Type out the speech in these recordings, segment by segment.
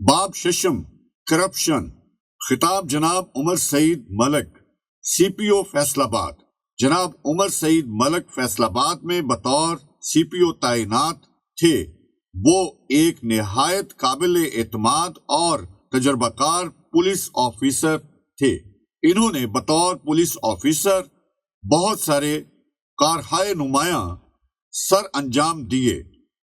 باب ششم کرپشن خطاب جناب عمر سعید ملک سی پی او فیصل آباد۔ جناب عمر سعید ملک فیصل آباد میں بطور سی پی او تعینات تھے۔ وہ ایک نہایت قابل اعتماد اور تجربہ کار پولیس آفیسر تھے۔ انہوں نے بطور پولیس آفیسر بہت سارے کارہائے نمایاں سر انجام دیے۔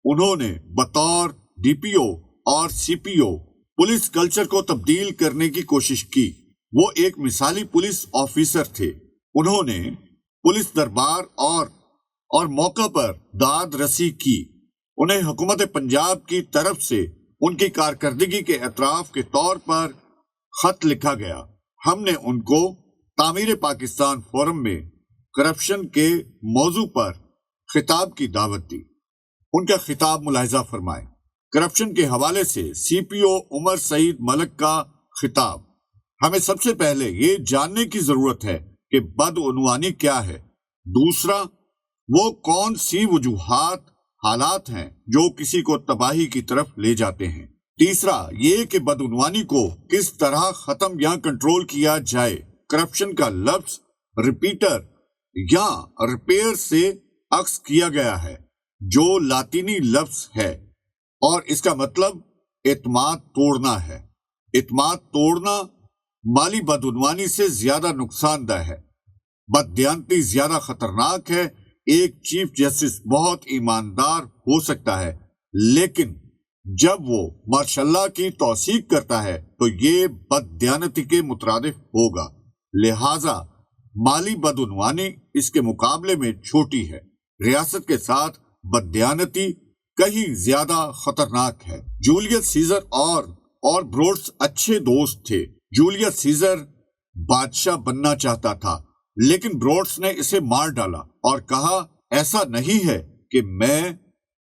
انہوں نے بطور ڈی پی او اور سی پی او پولیس کلچر کو تبدیل کرنے کی کوشش کی۔ وہ ایک مثالی پولیس آفیسر تھے۔ انہوں نے پولیس دربار اور موقع پر داد رسی کی۔ انہیں حکومت پنجاب کی طرف سے ان کی کارکردگی کے اعتراف کے طور پر خط لکھا گیا۔ ہم نے ان کو تعمیر پاکستان فورم میں کرپشن کے موضوع پر خطاب کی دعوت دی۔ ان کا خطاب ملاحظہ فرمائیں۔ کرپشن کے حوالے سے سی پی او عمر سعید ملک کا خطاب۔ ہمیں سب سے پہلے یہ جاننے کی ضرورت ہے کہ بدعنوانی کیا ہے۔ دوسرا، وہ کون سی وجوہات حالات ہیں جو کسی کو تباہی کی طرف لے جاتے ہیں۔ تیسرا یہ کہ بدعنوانی کو کس طرح ختم یا کنٹرول کیا جائے۔ کرپشن کا لفظ ریپیٹر یا ریپیئر سے اخذ کیا گیا ہے جو لاطینی لفظ ہے اور اس کا مطلب اعتماد توڑنا ہے۔ اعتماد توڑنا مالی بدعنوانی سے زیادہ نقصان دہ ہے۔ بددیانتی زیادہ خطرناک ہے۔ ایک چیف جسٹس بہت ایماندار ہو سکتا ہے، لیکن جب وہ ماشاء اللہ کی توثیق کرتا ہے تو یہ بددیانتی کے مترادف ہوگا۔ لہذا مالی بدعنوانی اس کے مقابلے میں چھوٹی ہے۔ ریاست کے ساتھ بددیانتی کہیں زیادہ خطرناک ہے۔ جولیس سیزر اور بروٹس اچھے دوست تھے۔ جولیس سیزر بادشاہ بننا چاہتا تھا، لیکن بروٹس نے اسے مار ڈالا اور کہا ایسا نہیں ہے کہ میں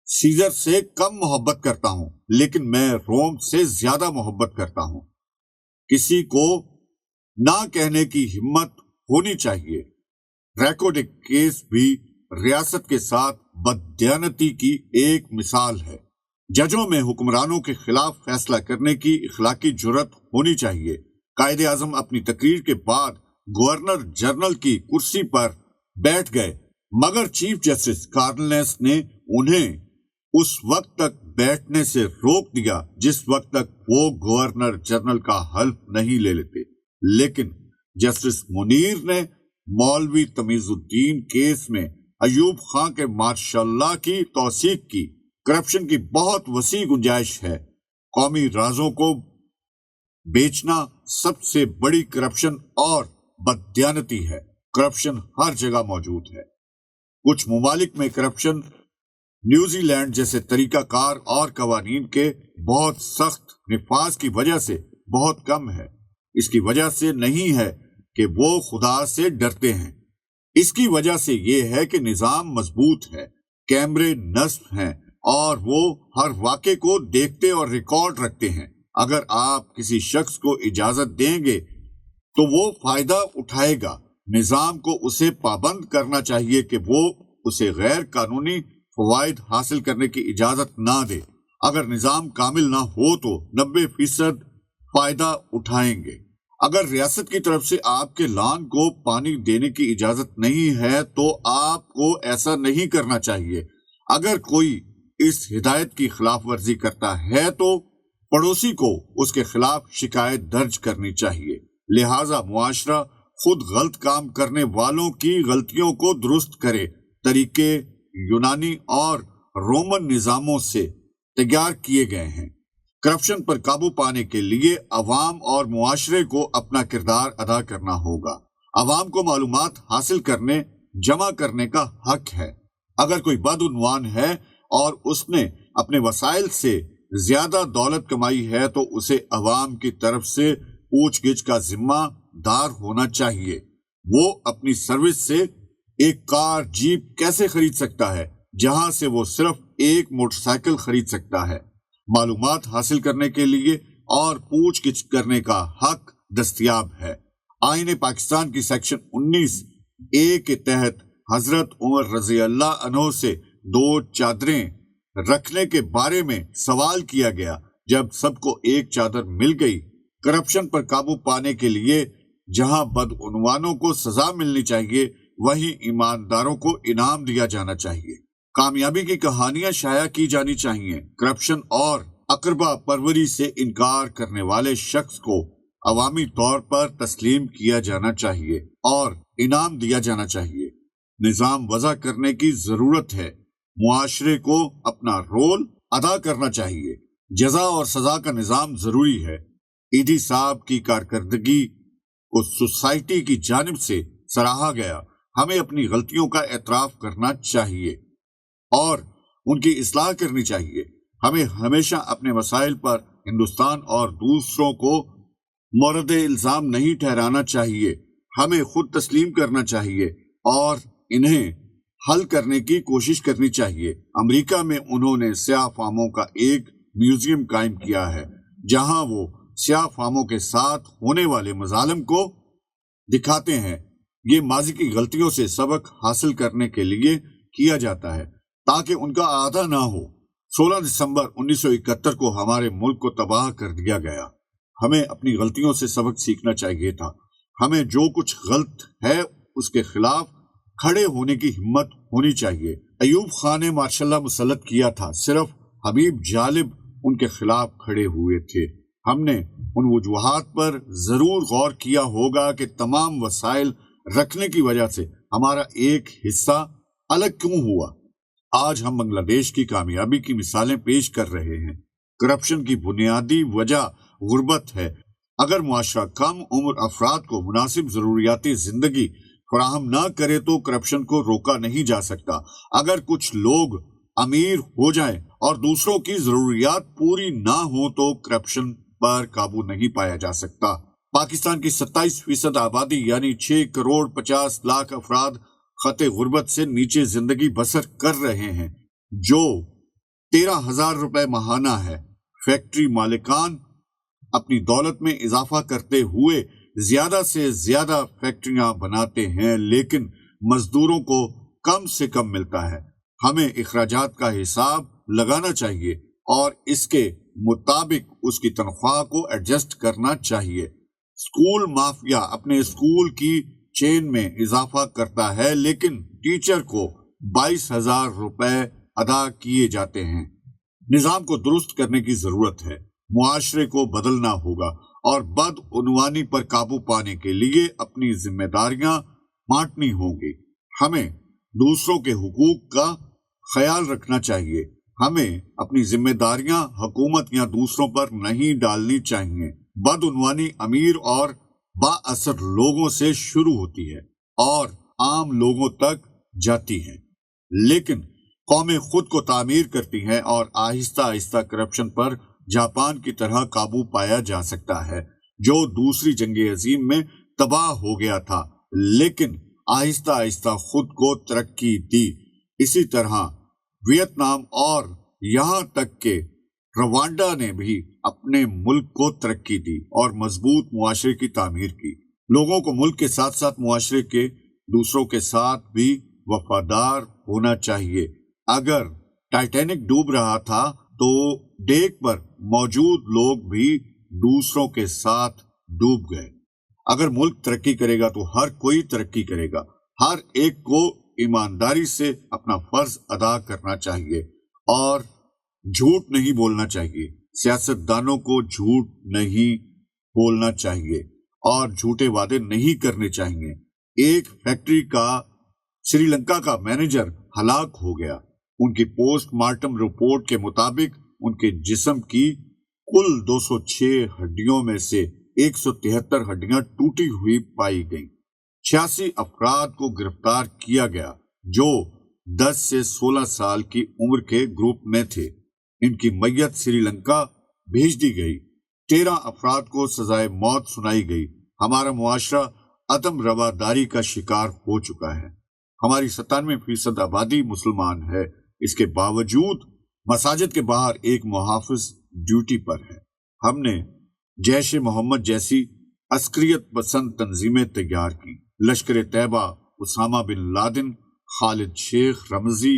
سیزر سے کم محبت کرتا ہوں، لیکن میں روم سے زیادہ محبت کرتا ہوں۔ کسی کو نہ کہنے کی ہمت ہونی چاہیے۔ ریکوڈک کیس بھی ریاست کے ساتھ بددیانتی کی ایک مثال ہے۔ ججوں میں حکمرانوں کے خلاف فیصلہ کرنے کی اخلاقی جرات ہونی چاہیے۔ قائد اعظم اپنی تقریر کے بعد گورنر جنرل کی کرسی پر بیٹھ گئے، مگر چیف جسٹس کارنلیس نے انہیں اس وقت تک بیٹھنے سے روک دیا جس وقت تک وہ گورنر جنرل کا حلف نہیں لے لیتے۔ لیکن جسٹس منیر نے مولوی تمیز الدین کیس میں ایوب خان کے ماشاء اللہ کی توثیق کی۔ کرپشن کی بہت وسیع گنجائش ہے۔ قومی رازوں کو بیچنا سب سے بڑی کرپشن اور بددیانتی ہے۔ کرپشن ہر جگہ موجود ہے۔ کچھ ممالک میں کرپشن نیوزی لینڈ جیسے طریقہ کار اور قوانین کے بہت سخت نفاذ کی وجہ سے بہت کم ہے۔ اس کی وجہ سے نہیں ہے کہ وہ خدا سے ڈرتے ہیں، اس کی وجہ سے یہ ہے کہ نظام مضبوط ہے، کیمرے نصب ہیں اور وہ ہر واقعے کو دیکھتے اور ریکارڈ رکھتے ہیں۔ اگر آپ کسی شخص کو اجازت دیں گے تو وہ فائدہ اٹھائے گا۔ نظام کو اسے پابند کرنا چاہیے کہ وہ اسے غیر قانونی فوائد حاصل کرنے کی اجازت نہ دے۔ اگر نظام کامل نہ ہو تو 90% فائدہ اٹھائیں گے۔ اگر ریاست کی طرف سے آپ کے لان کو پانی دینے کی اجازت نہیں ہے تو آپ کو ایسا نہیں کرنا چاہیے۔ اگر کوئی اس ہدایت کی خلاف ورزی کرتا ہے تو پڑوسی کو اس کے خلاف شکایت درج کرنی چاہیے۔ لہذا معاشرہ خود غلط کام کرنے والوں کی غلطیوں کو درست کرے۔ طریقے یونانی اور رومن نظاموں سے تیار کیے گئے ہیں۔ کرپشن پر قابو پانے کے لیے عوام اور معاشرے کو اپنا کردار ادا کرنا ہوگا۔ عوام کو معلومات حاصل کرنے، جمع کرنے کا حق ہے۔ اگر کوئی بدعنوان ہے اور اس نے اپنے وسائل سے زیادہ دولت کمائی ہے تو اسے عوام کی طرف سے پوچھ گچھ کا ذمہ دار ہونا چاہیے۔ وہ اپنی سروس سے ایک کار جیپ کیسے خرید سکتا ہے جہاں سے وہ صرف ایک موٹر سائیکل خرید سکتا ہے؟ معلومات حاصل کرنے کے لیے اور پوچھ گچھ کرنے کا حق دستیاب ہے۔ آئین پاکستان کی سیکشن 19A کے تحت حضرت عمر رضی اللہ عنہ سے 2 چادریں رکھنے کے بارے میں سوال کیا گیا۔ جب سب کو ایک چادر مل گئی۔ کرپشن پر قابو پانے کے لیے جہاں بدعنوانوں کو سزا ملنی چاہیے وہیں ایمانداروں کو انعام دیا جانا چاہیے۔ کامیابی کی کہانیاں شائع کی جانی چاہیے۔ کرپشن اور اقربا پروری سے انکار کرنے والے شخص کو عوامی طور پر تسلیم کیا جانا چاہیے اور انعام دیا جانا چاہیے۔ نظام وضع کرنے کی ضرورت ہے۔ معاشرے کو اپنا رول ادا کرنا چاہیے۔ جزا اور سزا کا نظام ضروری ہے۔ ایدھی صاحب کی کارکردگی کو سوسائٹی کی جانب سے سراہا گیا۔ ہمیں اپنی غلطیوں کا اعتراف کرنا چاہیے اور ان کی اصلاح کرنی چاہیے۔ ہمیں ہمیشہ اپنے مسائل پر ہندوستان اور دوسروں کو مورد الزام نہیں ٹھہرانا چاہیے۔ ہمیں خود تسلیم کرنا چاہیے اور انہیں حل کرنے کی کوشش کرنی چاہیے۔ امریکہ میں انہوں نے سیاہ فاموں کا ایک میوزیم قائم کیا ہے جہاں وہ سیاہ فاموں کے ساتھ ہونے والے مظالم کو دکھاتے ہیں۔ یہ ماضی کی غلطیوں سے سبق حاصل کرنے کے لیے کیا جاتا ہے تاکہ ان کا اعادہ نہ ہو۔ 16 دسمبر 1971 کو ہمارے ملک کو تباہ کر دیا گیا۔ ہمیں اپنی غلطیوں سے سبق سیکھنا چاہیے تھا۔ ہمیں جو کچھ غلط ہے اس کے خلاف کھڑے ہونے کی ہمت ہونی چاہیے۔ ایوب خان نے ماشاء اللہ مسلط کیا تھا، صرف حبیب جالب ان کے خلاف کھڑے ہوئے تھے۔ ہم نے ان وجوہات پر ضرور غور کیا ہوگا کہ تمام وسائل رکھنے کی وجہ سے ہمارا ایک حصہ الگ کیوں ہوا۔ آج ہم بنگلہ دیش کی کامیابی کی مثالیں پیش کر رہے ہیں۔ کرپشن کی بنیادی وجہ غربت ہے۔ اگر معاشرہ کم عمر افراد کو مناسب ضروریاتی زندگی فراہم نہ کرے تو کرپشن کو روکا نہیں جا سکتا۔ اگر کچھ لوگ امیر ہو جائیں اور دوسروں کی ضروریات پوری نہ ہوں تو کرپشن پر قابو نہیں پایا جا سکتا۔ پاکستان کی 27% آبادی یعنی 6 کروڑ 50 لاکھ افراد خط غربت سے نیچے زندگی بسر کر رہے ہیں، جو 13,000 روپے ماہانہ ہے۔ فیکٹری مالکان اپنی دولت میں اضافہ کرتے ہوئے زیادہ سے زیادہ فیکٹریاں بناتے ہیں لیکن مزدوروں کو کم سے کم ملتا ہے۔ ہمیں اخراجات کا حساب لگانا چاہیے اور اس کے مطابق اس کی تنخواہ کو ایڈجسٹ کرنا چاہیے۔ اسکول مافیا اپنے اسکول کی چین میں اضافہ کرتا ہے لیکن ٹیچر کو 22,000 روپے ادا کیے جاتے ہیں۔ نظام کو درست کرنے کی ضرورت ہے۔ معاشرے کو بدلنا ہوگا اور بدعنوانی پر قابو پانے کے لیے اپنی ذمہ داریاں بانٹنی ہوں گی۔ ہمیں دوسروں کے حقوق کا خیال رکھنا چاہیے۔ ہمیں اپنی ذمہ داریاں حکومت یا دوسروں پر نہیں ڈالنی چاہیے۔ بدعنوانی امیر اور با اثر لوگوں سے شروع ہوتی ہے اور عام لوگوں تک جاتی ہے، لیکن قومیں خود کو تعمیر کرتی ہیں اور آہستہ آہستہ کرپشن پر جاپان کی طرح قابو پایا جا سکتا ہے جو دوسری جنگ عظیم میں تباہ ہو گیا تھا لیکن آہستہ آہستہ خود کو ترقی دی۔ اسی طرح ویتنام اور یہاں تک کہ روانڈا نے بھی اپنے ملک کو ترقی دی اور مضبوط معاشرے کی تعمیر کی۔ لوگوں کو ملک کے ساتھ ساتھ معاشرے کے دوسروں کے ساتھ بھی وفادار ہونا چاہیے۔ اگر ٹائٹینک ڈوب رہا تھا تو ڈیک پر موجود لوگ بھی دوسروں کے ساتھ ڈوب گئے۔ اگر ملک ترقی کرے گا تو ہر کوئی ترقی کرے گا۔ ہر ایک کو ایمانداری سے اپنا فرض ادا کرنا چاہیے اور جھوٹ نہیں بولنا چاہیے۔ سیاست دانوں کو جھوٹ نہیں بولنا چاہیے اور جھوٹے وعدے نہیں کرنے چاہیے۔ ایک فیکٹری کا سری لنکا کا مینیجر ہلاک ہو گیا۔ ان کی پوسٹ مارٹم رپورٹ کے مطابق ان کے جسم کی کل 206 ہڈیوں میں سے 173 ہڈیاں ٹوٹی ہوئی پائی گئیں۔ 86 افراد کو گرفتار کیا گیا جو 10 سے 16 سال کی عمر کے گروپ میں تھے۔ ان کی میت سری لنکا بھیج دی گئی۔ 13 افراد کو سزائے موت سنائی گئی۔ ہمارا معاشرہ عدم رواداری کا شکار ہو چکا ہے۔ ہماری 97% آبادی مسلمان ہے۔ اس کے باوجود مساجد کے باہر ایک محافظ ڈیوٹی پر ہے۔ ہم نے جیش محمد جیسی عسکریت پسند تنظیمیں تیار کی۔ لشکر طیبہ، اسامہ بن لادن، خالد شیخ، رمزی،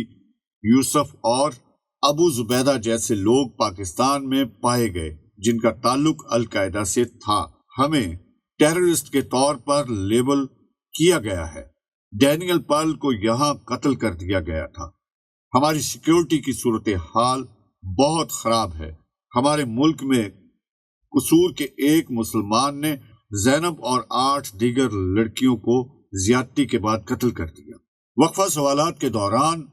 یوسف اور ابو زبیدہ جیسے لوگ پاکستان میں پائے گئے جن کا تعلق القاعدہ سے تھا، ہمیں ٹیررسٹ کے طور پر لیبل کیا گیا ہے۔ ڈینیل پرل کو یہاں قتل کر دیا گیا تھا۔ ہماری سیکیورٹی کی صورتحال بہت خراب ہے۔ ہمارے ملک میں قصور کے ایک مسلمان نے زینب اور 8 دیگر لڑکیوں کو زیادتی کے بعد قتل کر دیا۔ وقفہ سوالات کے دوران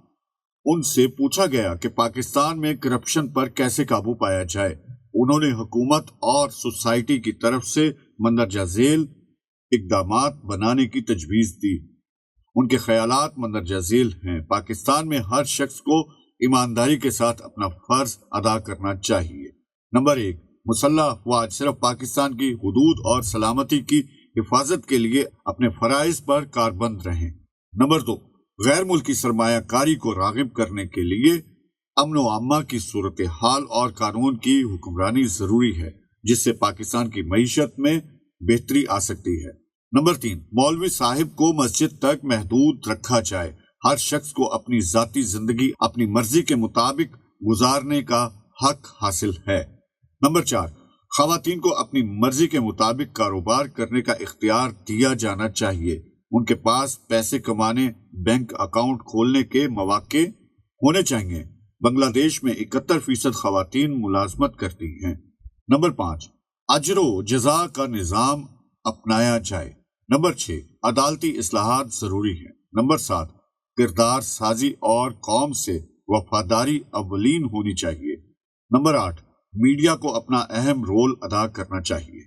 ان سے پوچھا گیا کہ پاکستان میں کرپشن پر کیسے قابو پایا جائے۔ انہوں نے حکومت اور سوسائٹی کی طرف سے مندرجہ ذیل اقدامات بنانے کی تجویز دی۔ ان کے خیالات مندرجہ ذیل ہیں۔ پاکستان میں ہر شخص کو ایمانداری کے ساتھ اپنا فرض ادا کرنا چاہیے۔ نمبر 1، مسلح افواج صرف پاکستان کی حدود اور سلامتی کی حفاظت کے لیے اپنے فرائض پر کاربند رہیں۔ نمبر 2، غیر ملکی سرمایہ کاری کو راغب کرنے کے لیے امن و امان کی صورتحال اور قانون کی حکمرانی ضروری ہے، جس سے پاکستان کی معیشت میں بہتری آ سکتی ہے۔ نمبر 3، مولوی صاحب کو مسجد تک محدود رکھا جائے۔ ہر شخص کو اپنی ذاتی زندگی اپنی مرضی کے مطابق گزارنے کا حق حاصل ہے۔ نمبر 4، خواتین کو اپنی مرضی کے مطابق کاروبار کرنے کا اختیار دیا جانا چاہیے۔ ان کے پاس پیسے کمانے، بینک اکاؤنٹ کھولنے کے مواقع ہونے چاہیے۔ بنگلہ دیش میں 71% خواتین ملازمت کرتی ہیں۔ نمبر 5، اجر و جزا کا نظام اپنایا جائے۔ نمبر 6، عدالتی اصلاحات ضروری ہیں۔ نمبر 7، کردار سازی اور قوم سے وفاداری اولین ہونی چاہیے۔ نمبر 8، میڈیا کو اپنا اہم رول ادا کرنا چاہیے۔